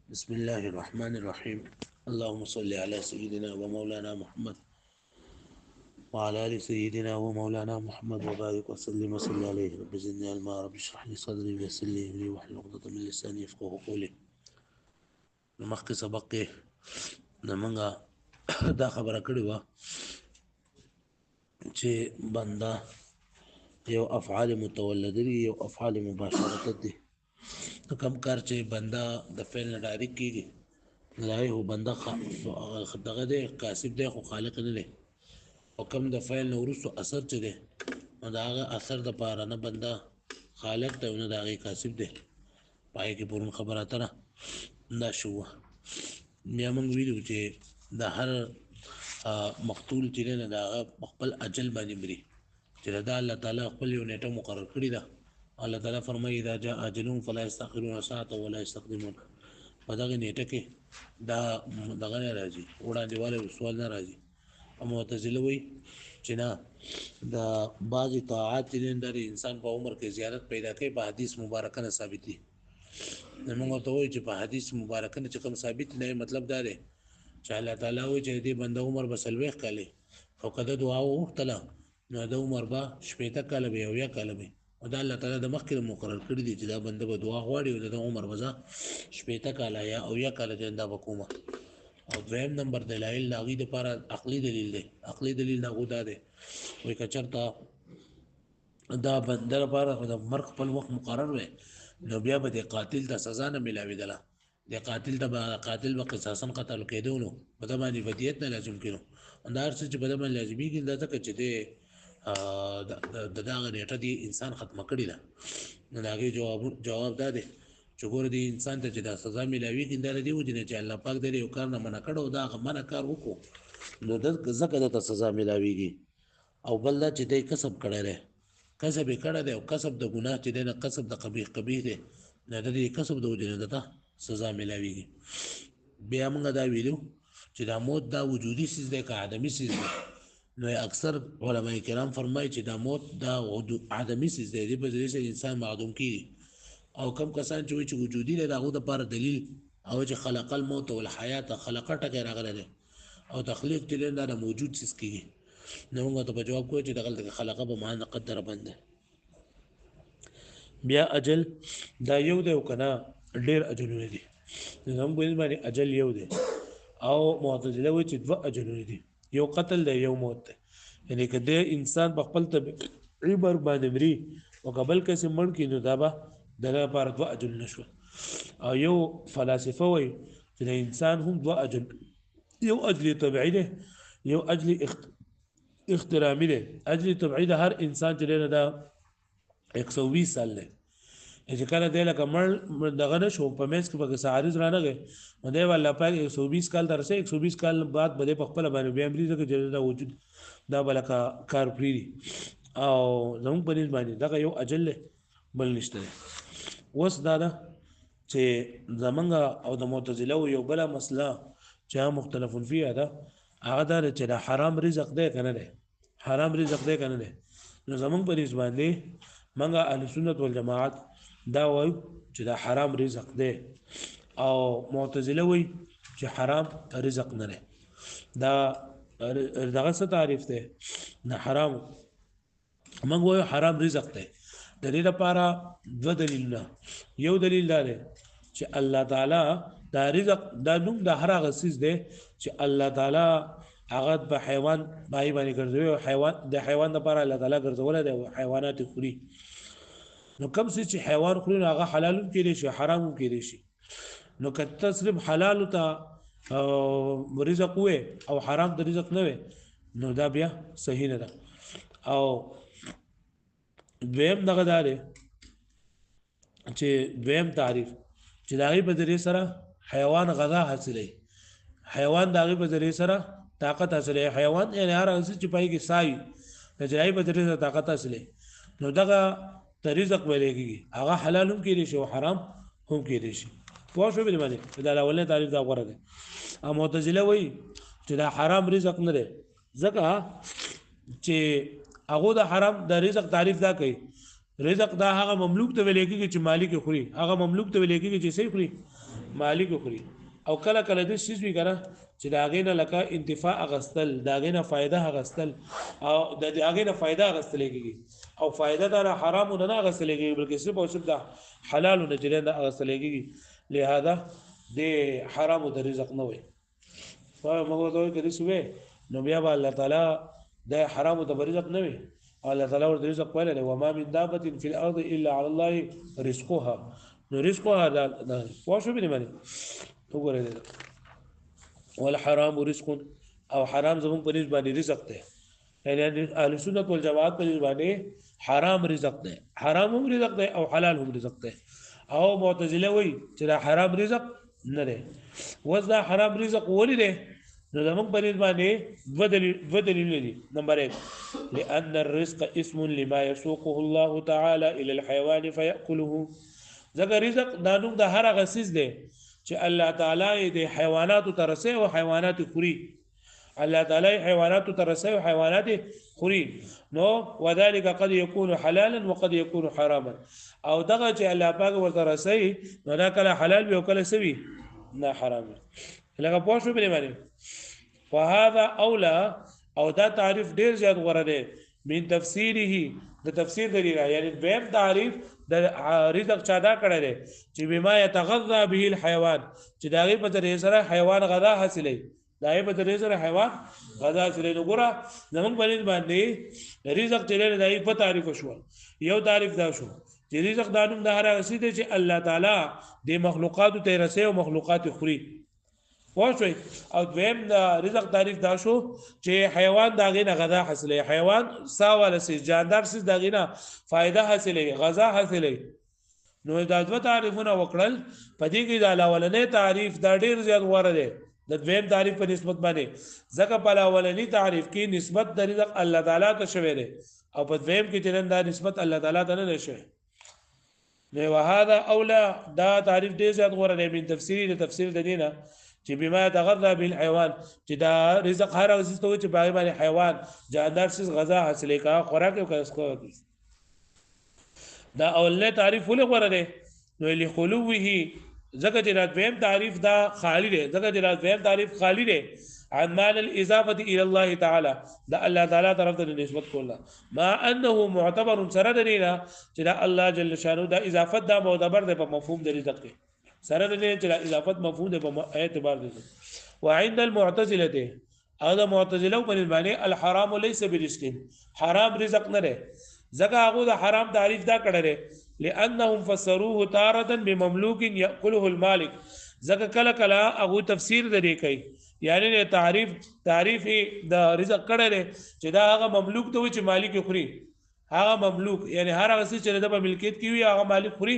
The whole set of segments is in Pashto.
بسم الله الرحمن الرحيم. اللهم صل على سيدنا ومولانا محمد وعلى آل سيدنا ومولانا محمد وبارك وسلم وصل عليه. رب زدني علما، رب اشرح لي صدري ويسر لي أمري واحلل عقدة من لساني يفقهوا قولي. مخکې سبق کې زمونږ دا خبره کړې وه چې بنده یو افعال متولده دي، یو افعال مباشرت دي. نو کم کار چې بنده د فعل نه ډایرکټ کېږي نو هو بنده دغه دی، کاسب دی خو خالق نه دی. او کم د فعل نه وروستو اثر چې دی نو د هغه اثر د پاره نه بنده خالق دی او نه د هغې کاسب دی. پای کې پرون خبره اتره دا شو وه. بیا موږ ویلو چې د هر مقتول چې دی نه د هغه په خپل اجل باندې مري، چې دا الله تعالی خپل یو نیټه مقرر کړې ده. الله تعالی فرمایي اذا جاء اجلهم فلا يستأخرون ساعة ولا يستقدمون. په دغه نیټه کې دا دغه نه راځي، وړاندېوالی سوال نه راځي. او معتزله وایي چې نه، د بعضې طاعات چې دي د انسان په عمر کې زیارت پیدا کوي، په حدیث مبارکه نه ثابت دي. نو موږ ورته وایو چې په حدیث مبارکه نه چې کوم ثابت نه مطلب دا دی چې الله تعالی وایي چې دې بنده عمر به 40 کاله او کده دعا وغوښتله نو د عمر به 80 کاله وي او 1 کاله وي. او دا الله تعالی د مخکې مقرر کړی دی چې دا بنده به دعا غواړي او د عمر به 80 کاله یا او 1 کاله دا وکومه. او دویم نمبر دلایل د هغې دپاره عقلي دلیل دی. عقلي دلیل د هغو دا دی وایي که چېرته دا بنده لپاره د مرګ خپل وخت مقرر وی نو بیا به د قاتل ته سزا نه میلاوېدله. د قاتل ته به قاتل به قصاصا قتل کېدو نو په ده باندې فدیت نه لازم کېدو. دا هر څه چې په ده باندې لازمېږي دا ځکه چې د دغه نیټه دې انسان ختمه کړې ده. نو د هغې جواب دا دی چې ګوره دې انسان ته چې دا سزا میلاوېږي دا د دې وجې نه چې الله پاک د یو کار نه منع کړی او دا هغه منع کار وکړو نو ځکه دته سزا میلاوېږي. او بل دا چې دی کسب کړی دی، کسب یې کړی دی او کسب د ګناه چې دی نه کسب د قبیح دی نو د دې کسب د وجې نه دته سزا میلاوېږي. بیا موږ دا ویلو چې دا موت دا وجودي څیز دی که عدمي څیز دی. نو اکثر علما کرام فرمایي چې دا موت دا عدمي څیز دی، دې په ذریعې سره انسان معدوم کېږي. او کم کسان چې وایي چې وجودي دی د هغو دپاره دلیل او چې خلق الموت والحیات خلقه ټکی راغلی دی او تخلیق چې دی دا د موجود څیز کېږي. نو موږ ته په جواب کوو چې دغلته خلقه به معنا قدره بند دی. بیا اجل دا یو دی او که نه ډېر اجلونه دي. زموږ په باندې اجل یو دی او معتزله وایي چې 2 اجلونه دي، یو قتل دی یو موت دی. یعنې که د انسان په خپل طبیعي مرګ باندې مري او که بل کسې مړ کړي نو دا به د هغه لپاره 2 اجلونه شوه. او یو فلاسفه وایي چې د انسان هم 2 اجل، یو اجل طبیعي دی یو اجل اخترامی دی. اجل طبیعي د هر انسان چې دی نه دا 120 سال دی. چې کله دی لکه مړ دغه نه شو په منځ کې پکې څه عارض رانغی نو دی به الله پاک 120 کال ته رسوي، 120 کال بعد به دی په خپله باندې بیا مري ځکه چې دا وجود دا به لکه کار پرېږدي. او زموږ په نسبت باندې دغه یو اجل دی بل نشته دی. اوس دا ده چې زمونږ او د معتزله یو بله مسله چې مختلف فیها ده هغه دا چې دا حرام رزق دی که نه دی، حرام رزق دی که نه دی. نو زمونږ په نسبت باندې موږ اهل سنت والجماعت دا وایو چې دا حرام رزق دی او معتزله وایي چې حرام رزق نه دی. دا دغه څه تعریف دی نه حرام، موږ وایو حرام رزق دی. د دې لپاره 2 دلیلونه. یو دلیل دا دی چې الله تعالی دا رزق دا نوم د هر هغه څیز دی چې الله تعالی هغه په حیوان باندې ګرځوي او حیوان د حیوان لپاره الله تعالی ګرځولی دی او حیوانات خوري. نو کوم څه چې حیوان خوري نو هغه حلال هم کېدی شي حرام هم کېدی شي. نو که ته صرف حلالو ته رزق وې او حرام ته رزق نه وې نو دا بیا صحیح نه ده. او دویم دغه دا دی چې دویم تعریف چې د هغې په ذریعې سره حیوان غذا حاصلوي، حیوان د هغې په ذریعې سره طاقت حاصلوي. حیوان یعنې هر هغه څه چې په هغې کې ساه وي د هغې په ذریعې سره طاقت حاصلوي. نو دغه ته رزق ویلی کېږي، هغه حلال هم کېدی شي او حرام هم کېدی شي. پوه شوې بلې باندې دا اولنی تعریف دا غوره دی. او معتزله وایي چې دا حرام رزق نه دی ځکه چې هغه د حرام د رزق تعریف دا کوي. رزق دا هغه مملوک ته ویل کېږي چې مالک خوري، هغه مملوک ته ویل کېږي چې صحیح خوري. مالک خوري او کله کله د شیز وی کنه چې دا غینه لکه انتفاع غستل دا غینه فائدہ غستل او د غینه فائدہ غستل کیږي او فائدہ دا حرام نه غستل کیږي بلکې صرف او صرف دا حلال نه جره نه غستل کیږي لہذا د حرام د رزق نه وي فمغه دوی کړي سوې نو بیا الله تعالی د حرام د رزق نه وي الله تعالی ور رزق ویل له وما من دابه في الارض الا على الله رزقها نو رزقها دا واښو به معنی وګورئ والحرام رزق او حرام زمون په نسبت باندې رزق ده یعنی اهل سنت والجماعت په نسبت باندې حرام رزق ده حرام هم رزق ده او حلال هم رزق ده او معتزله وی چې دا حرام رزق نه ده وذا حرام رزق ولې ده نو زمون په نسبت باندې دو دلیل دي نمبر 1 لان الرزق اسم لما يسوقه الله تعالى الى الحيوان فياكله ځکه رزق دا نوم د هر هغه څیز دی چې الله تعالی د حیواناتو ترسه او حیوانات خوري الله تعالی حیوانات ترسه او حیوانات خوري نو وذلك قد يكون حلالا وقد يكون حراما او دغه چې الله پاک ورته رسي نو دا کله حلال وي او کله سوي نه حرام لکه پوه شو بلی باندې فهذا اولى او دا تعریف ډیر زیات غوړه دی من تفسیره د تفسیر دی یعنی دویم تعریف د رزق چادا کړی دی چې بما يتغذى به الحيوان چې داغه په ذریعہ سره حیوان غذا حاصلې داغه په ذریعہ سره حیوان غذا حاصلې نو ګوره زمونږ باندې رزق چې داغه په تعریف شو یو تعریف دا شو چې رزق دانوم د هر هغه دی چې الله تعالی د مخلوقات ته رسي او مخلوقات خوري واښوي او دویم د رزق تعریف دا شو چې حیوان داغه نه غذا حاصلې حیوان ساواله سي جاندار سي داغه نه فائدہ حاصلې غذا حاصلې نو دا دوه تعریفونه وکړل پدې کې د اولنې تعریف دا ډیر زیات غوړه دی د دویم تعریف په نسبت باندې ځکه په اولنې تعریف کې نسبت د رزق الله تعالی ته شوی دی او په دویم کې چې دا نسبت الله تعالی ته نه شوی نو وهذا اولى دا تعریف ډیر زیات غوړه دی من تفسیری د تفسیر د دینه چې بما يتغذى به الحيوان چې دا رزق هر هغه څه چې باغ باندې حیوان جاندار څه غذا حاصلې کا خوراک او کسکو دا اولنې تعریف ولې غوړه دی نو لخلوه ځکه چې دا دویم تعریف دا خالی دی ځکه چې دا دویم تعریف خالی دی عن مال الاضافه الى الله تعالى دا الله تعالی طرف ته نسبت کوله ما انه معتبر سره دینا چې دا الله جل شانه دا اضافت دا معتبر دی په مفهوم د رزق کې سره دې چې اضافت مفهوم دی په اعتبار دي وعند المعتزله هذا معتزله په باندې الحرام ليس برزق حرام رزق نه ده ځکه هغه د حرام تعریف دا کړل لانهم فسروه تاره بمملوك ياكله المالك ځکه کله کله هغه تفسیر درې کوي یعنی تعریف د رزق کړل چې دا هغه مملوک ته چې مالک خوري هغه مملوک یعنی هر هغه چې د ملکیت کې وي هغه مالک خوري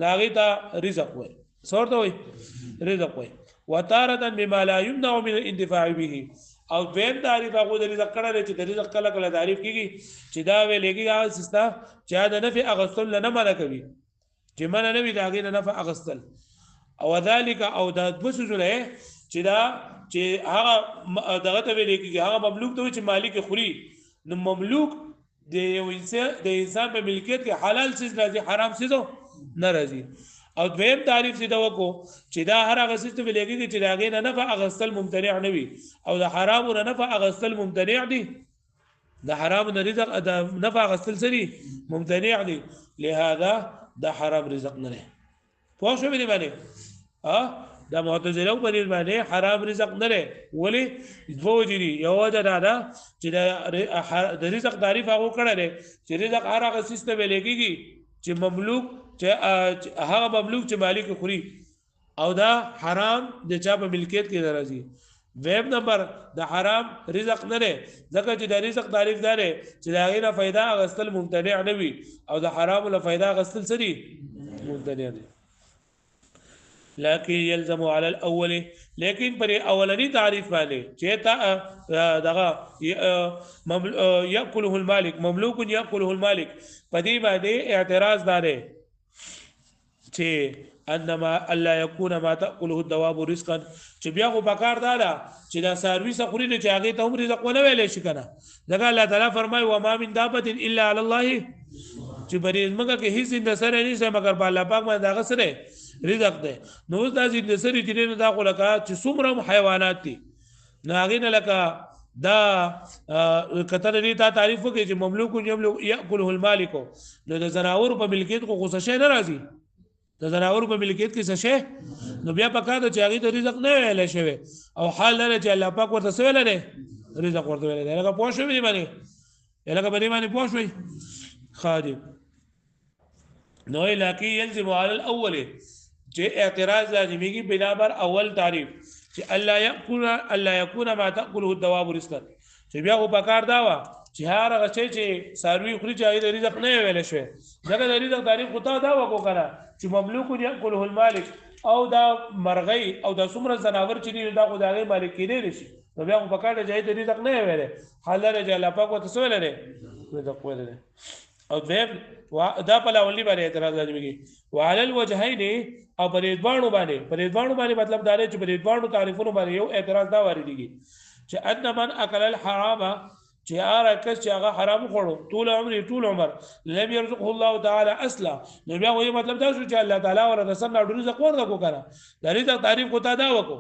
لاغي ته رزق وي صورت وي رزق وي وتاره بما لا يمنع من الانتفاع به او دویم تعریف هغه د رزق کړه چې د رزق کله کله تعریف کیږي چې دا ویلېږي هغه سستا چې دا نفع اغستل نه منع کوي چې منع نه وي دا غي نفع اغستل او ذالک او د بسجله چې دا چې هغه دغه ته ویلېږي هغه مملوک ته چې مالک خوري نو مملوک د یو انسان په ملکیت کې حلال څه راځي حرام څه نه راځي او دویم تعریف څه دا وکړو چې دا هر هغه څه ته ویلېږي چې دا غي نه نفع اغستل ممتنع نه وي او د حرام نه نفع اغستل ممتنع دي د حرام نه رزق د نفع اغستل سری ممتنع دي لهذا د حرام رزق نه نه پوه شو به باندې دا معتزله په باندې حرام رزق نه لري ولی دوه دي یو دا چې د رزق تعریف هغه کړل چې رزق هر هغه څه ته ویلېږي چې مملوک چې هغه مملوک چې مالک خوري او دا حرام د چا په ملکیت کې راځي ویب نمبر د حرام رزق نه لري ځکه چې د رزق تعریف دا لري چې دا غیره फायदा غستل ممتنع نه وي او د حرام له फायदा غستل سری ممتنع دي لكن يلزم على الاول لیکن پر اولنی تعریف باندې چې تا دغه یاکله المالک مملوک یاکله المالک پدې باندې اعتراض داره چې انما الله يكون ما تاكله الدواب رزقا چې بیا خو بکار دادا چې دا سرویس خوري نه چې هغه ته هم رزق ونه ویلې شي کنه ځکه الله تعالی فرمایي و ما من دابه الا على الله چې بری زمګه کې هیڅ د سره نشته مگر په الله پاک باندې هغه سره رزق ده نو اوس دا چې د سره چې نه دا خو لکه چې څومره حیوانات دي نو هغه نه لکه دا کتر دې تا تعریف وکړي چې مملوک یملک یاکله المالک نو د زناور په ملکیت کو غوسه شي نه راځي د زناور په ملکیت کې څه شي نو بیا پکا د چاغي د رزق نه ویل شوی او حال نه چې الله پاک ورته سویل نه رزق ورته ویل نه لکه پوه شوی باندې لکه باندې پوه شوی خادم نو لکه يلزم على الاول چې اعتراض لازميږي بنا بر اول تعریف چې الله يكون ما تاكله الدواب رزقا چې بیا په کار دا وا چې هر هغه چې ساروي خوري چې د رزق نه ویل شوی دغه د رزق تعریف خو دا وکړه کنه چې مملوک ياكله المالک او دا مرغی او دا څومره زناور چې دا خدای مالک کېدی شي نو بیا په کار د رزق نه ویل حاله چې الله پاک وته سوال لري رزق ویل او دا په لاولي باندې اعتراض لازمي وعلى الوجهين او پرېدوانو باندې مطلب دا دی چې پرېدوانو تعریفونو باندې یو اعتراض دا واردېږي چې ان من اكل الحرام چې هغه کس چې هغه حرام خوړو ټول عمر لم يرزقه الله تعالی اصلا نو بیا وایي مطلب دا شو چې الله تعالی ورته سم رزق ورکړو کنه دا رزق تعریف کوتا دا وکړو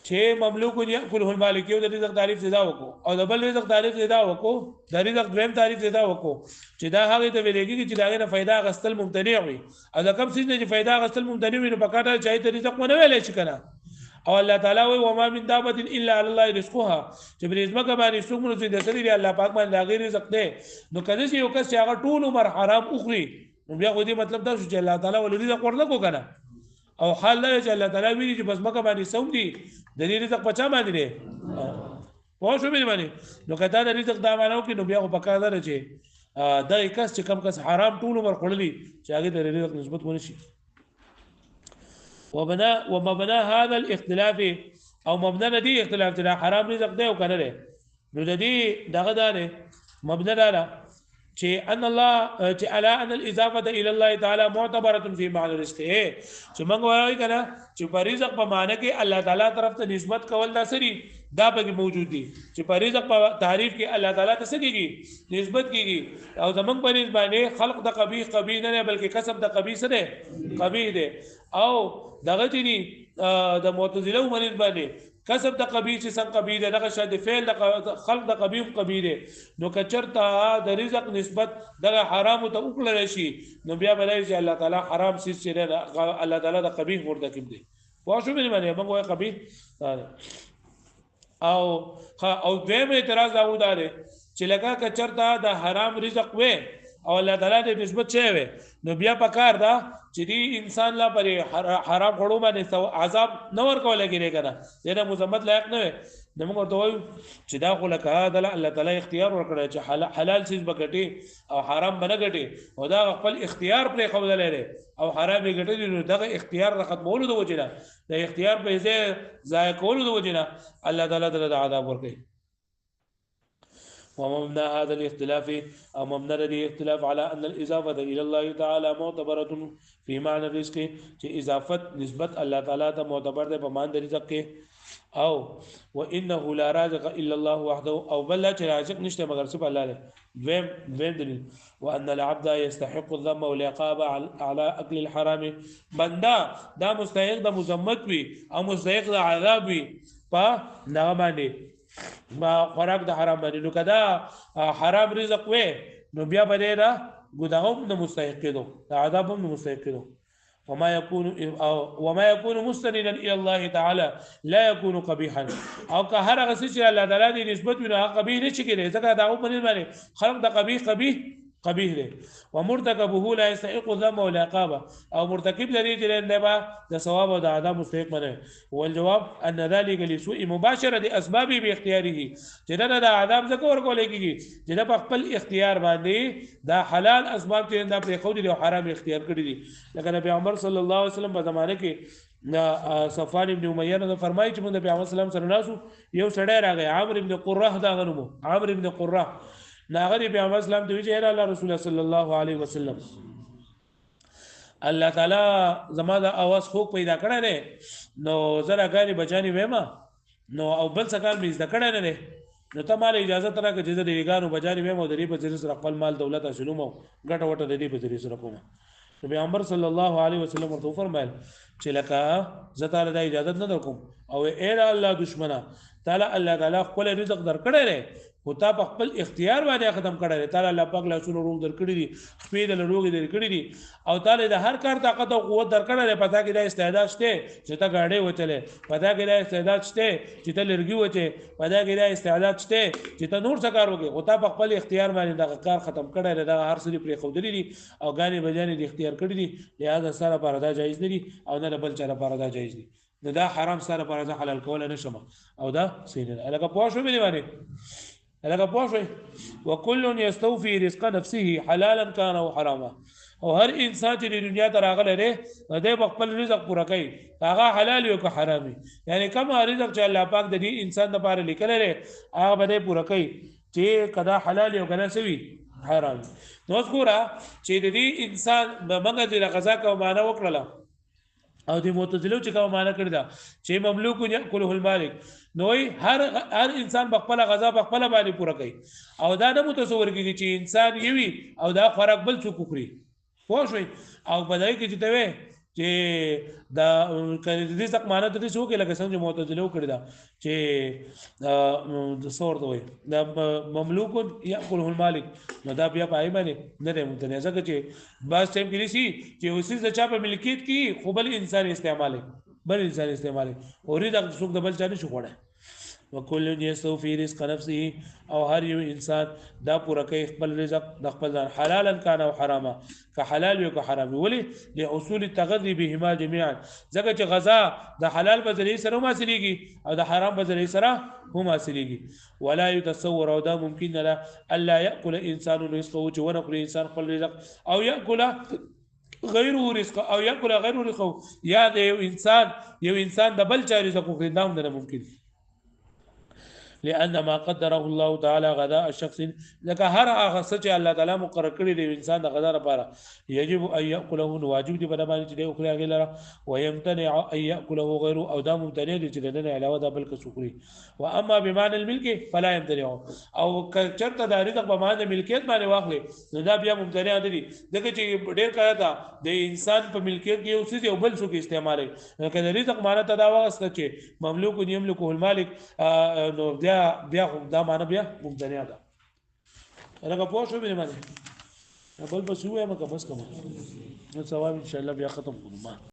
چې مملوک یاکله المالک یو د رزق تعریف زدا وکړو او د بل رزق تعریف زدا وکړو د رزق دویم تعریف زدا وکړو چې دا هغه ته ویلېږي چې داغه نه फायदा غستل ممتنع وي او دا کوم څه نه چې फायदा غستل ممتنع وي نو پکاټه چای ته رزق ونه ویلې شي کنه او الله تعالی وی وما من دابه الا على الله رزقها چې برزمه کبانی څومره چې د سړي الله پاک باندې غیر رزق ده نو کله چې یو کس چې هغه ټول عمر حرام اخري نو بیا خو دې مطلب دا چې الله تعالی ول رزق ورنکو کنه او حال لا چې الله تعالی ویلي چې بس مکه باندې سوم دي د دې رزق پچا باندې دي پوه شو باندې نو کدا د رزق دا مانو کې نو بیا په کار ده چې دا کس چې کم کس حرام ټول عمر خړلي چې هغه د رزق نسبت ونه شي ومبنى هذا الاختلاف او مبنى دي اختلاف دا حرام رزق دی او کنه دی نو د دې دغه دا مبنى دا چې ان الله چې الا ان الاضافه الى الله تعالی معتبره في معنى الرزق چې موږ وایو کنه چې په رزق په معنی کې الله تعالی طرف ته نسبت کول دا سری دا به موجود دي چې په رزق په تعریف کې الله تعالی ته سګيږي نسبت کیږي او زمونږ په نسبت باندې خلق د قبیح نه بلکې کسب د قبیح سره قبیح دی او دغه دي د معتزله ومنځ باندې کسب د قبیح چې څنګه قبیح ده دغه شاده فعل د خلق د قبیح قبیح ده نو کچرتا د رزق نسبت د حرام ته وکړل شي نو بیا بلای چې الله تعالی حرام سیس چې الله تعالی د قبیح مرتکب دي واښو باندې موږ وایو قبیح او دویم اعتراض راو دار چې لکه کچرتا د حرام رزق وې او الله تعالی د نسبت چي وې نو بیا پکار دا چې دی انسان لا پر حرام غړو باندې عذاب نور کوله کېږي کنه دغه مزمت لایق نه وي نو موږ ته وایو چې دا خو لکه دا الله تعالی اختیار ورکړي چې حلال چیز بغټي او حرام بنه غټي او دا خپل اختیار پر خو لري او حرام غټي نو دغه اختیار ختمولو د وجنه د اختیار په ځای ضایع کولو د وجنه الله تعالی د عذاب ورکړي ومبنى هذا الاختلاف او مبنى الاختلاف على ان الاضافه الى الله تعالى معتبره في معنى الرزق چې اضافت نسبت الله تعالی ته معتبر ده په معنی د رزق کې او وانه لا رازق الا الله وحده او بل چې رازق نشته مگر صرف الله له ویم دلیل وان العبد يستحق الذم والعقاب على اكل الحرام بندا دا مستحق د مذمت وي او مستحق د عذاب وي په نه باندې ما خوراک د حرام باندې نو کدا حرام رزق وې نو بیا به دا ګناهم د مستحق کېدو د عذاب هم مستحق کېدو وما يكون مستندا الى الله تعالى لا يكون قبيحا او که هر هغه چې الله تعالی دې نسبت وي قبیح نشي کېدای ځکه دا په باندې خلق د قبیح دی ومرتكبه لا يستحق الذم والعقاب او مرتكب لري چې نه د ثواب او د عذاب مستحق نه والجواب ان ذلك لسوء مباشره اسباب باختياره چې دا د عذاب څخه ورکول کېږي چې په خپل اختیار باندې دا حلال اسباب چې دا پر خو دي او حرام اختیار کړی دي لکه نبی عمر صلی الله علیه وسلم په زمانه کې صفوان ابن امیہ نے فرمایي چې موږ نبی محمد صلی الله علیه وسلم سره ناسو یو سړی راغی عامر ابن قره دا غنمو عامر ابن قره ناغری پیغمبر اسلام ته ویل الله رسول الله صلی الله علیه وسلم الله تعالی زما د اواز خو پیدا کړی دی نو زرا غاری بچانی وېما نو او بل څه کار مې زده کړی نه دی نو ته مال اجازه ترا کې چې د ریګانو بجاری مې مو درې په ذریعہ سره خپل مال دولت حاصلوم ګټه وټه د دې په ذریعہ سره کوم نو پیغمبر صلی الله علیه وسلم ورته فرمایل چې لکه زه تعالی د اجازه نه درکوم او اے الله دشمنه تعالی الله تعالی خپل رزق درکړی دی خو تا په خپل اختیار باندې ختم کړی دی تعالی الله پاک له څونو روغ درکړي دي خپې د روغ درکړي دي او تعالی د هر کار طاقت او قوت درکړی دی پتا کې د استعداد شته چې ته گاډي وچلې پتا کې د استعداد شته چې ته لرګي وچې پتا کې د استعداد شته چې ته نور څه کار وکې او تا په خپل اختیار باندې د کار ختم کړی دی دا هر څه پرې خودلې دي او غانې بجانې د اختیار کړی دي لہذا سره پر دا جایز نه دي او نه بل چا لپاره دا جایز دي نو دا حرام سره پر دا حلال کول نه شمه او دا سینه الګه پوښو به باندې الګه پوښوي وکل یستوفي رزق نفسه حلالا كان او حراما او هر انسان چې د دنیا ته راغلی دی د خپل رزق پوره کوي هغه حلال او که حرامي یعنی کوم رزق چې الله پاک د دې انسان لپاره لیکلی دی هغه به پوره کوي چې کدا حلال او کنه سوي حرام نو ګوره چې د دې انسان موږ د غذا کوم معنا وکړه او د معتزله چې کوم معنا کړی دا چې مملوک یاکله المالک نو هر انسان خپل غذا خپل باندې پوره کوي او دا نه متصور کیږي چې انسان یوي او دا خوراک بل څوک خوري پوه شئ او په دای کې چې ته چې دا دې څک معنا ته څه وکړي لکه څنګه معتزله وکړي دا چې د صور ته وي دا مملوک یاکله المالک نو دا بیا پای باندې نه دی ممتنع ځکه چې بعض ټیم کې شي چې اوسې د چا په ملکیت کې خو بل انسان استعمالي بل انسان استعمالي او ریدا څوک د بل چا نشي خوړه وکل یستوفي رزق نفسه او هر یو انسان دا پوره کوي خپل رزق د خپل ځان حلالا کان او حراما که حلال او که حرام ولی لاصول التغذي بهما جميعا ځکه چې غذا د حلال په ذریعہ سره هم حاصلېږي او د حرام په ذریعہ سره هم حاصلېږي ولا يتصور او دا ممکن نه الا ياكل انسان رزقه چې ورکړي انسان خپل رزق او ياكل غیره رزق او یاکل غیره رزق یا د یو انسان د بل چا رزق خو دام نه ممکن لأن ما قدره الله تعالى غذاء الشخص لك هر هغه څه چې الله تعالی مقرر کړی دی انسان د غذا لپاره يجب ان ياكله واجب دی په باندې چې دی خو هغه لره ويمتنع ان ياكله غيره او دا ممتنع دي چې نه علاوه دا بل کسوکري واما بمعنى الملك فلا يمتنع او چرته د رزق په معنی ملکیت باندې واخلي نو دا بیا ممتنع دي دغه چې ډیر کړه تا د انسان په ملکیت کې اوسې او بل څوک استعمالي کله رزق معنی ته دا واسطه چې مملوک يملكه المالك نو بیا دا معنا بیا ممتنع ده هغه پوه شو به باندې بل بس هو ما که بس کوم نو ثواب ان شاء الله بیا ختم کوم